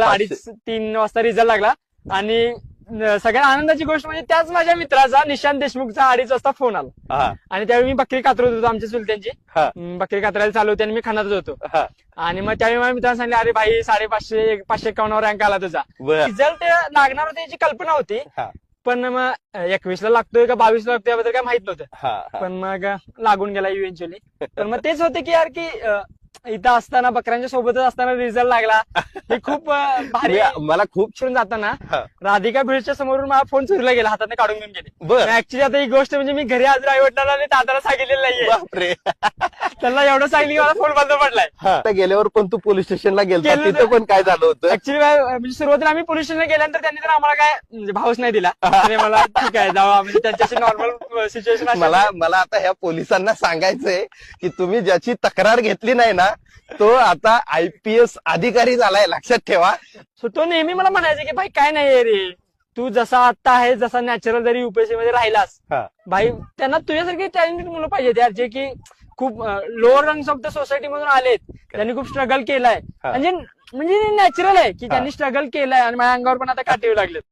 2:30-3 वाजता रिझल्ट लागला आणि सगळ्यात आनंदाची गोष्ट म्हणजे त्याच माझ्या मित्राचा निशांत देशमुखचा 2:30 वाजता फोन आला आणि त्यावेळी मी बकरी कातरत होतो आमच्या चुलत्यांची बकरी कातरायला चालू होती आणि मी खानातच होतो आणि मग त्यावेळी माझ्या मित्रांनी सांगितले अरे भाई 551 रँक आला तुझा रिझल्ट लागणार होता याची कल्पना होती पण मग 21 ला लागतोय का 22 ला लागतोय याबद्दल काय माहित नव्हतं पण मग लागून गेला इव्हेंच्युअली पण मग तेच होते की यार की इथं असताना बकऱ्यांच्या सोबतच असताना रिझल्ट लागला हे खूप भारी मला खूप छान जाताना राधिका भिडच्या समोरून मला फोन चोरीला गेला हाताने काढून घेऊन गेले ऍक्च्युली आता ही गोष्ट म्हणजे मी घरी आज आई-वडिलांना आणि दादाला सांगितलेलं नाहीये त्यांना एवढं सांगितलं की मला फोन बंद पडलाय गेल्यावर पण तू पोलीस स्टेशनला गेलो तिथं पण काय झालं होतं ऍक्च्युली म्हणजे सुरुवातीला आम्ही पोलीस स्टेशनला गेल्यानंतर त्यांनी तर आम्हाला काय म्हणजे भावच नाही दिला आणि मला ठीक आहे जावा म्हणजे त्यांच्याशी नॉर्मल सिच्युएशन मला आता ह्या पोलिसांना सांगायचंय की तुम्ही ज्याची तक्रार घेतली नाही ना तो आता IPS अधिकारी झालाय लक्षात ठेवा सो तो नेहमी मला म्हणायचा की भाई काय नाही रे तू जसा आता आहे जसा नॅचरल जरी UPSC मध्ये राहिलास भाई त्यांना तुझ्यासारखी टॅलेंटेड मुलं पाहिजेत यार जे की खूप lower rungs of the society मधून आलेत त्यांनी खूप स्ट्रगल केलाय म्हणजे नॅचरल आहे की त्यांनी स्ट्रगल केलाय आणि माझ्या अंगावर पण आता काटे येऊ लागलेत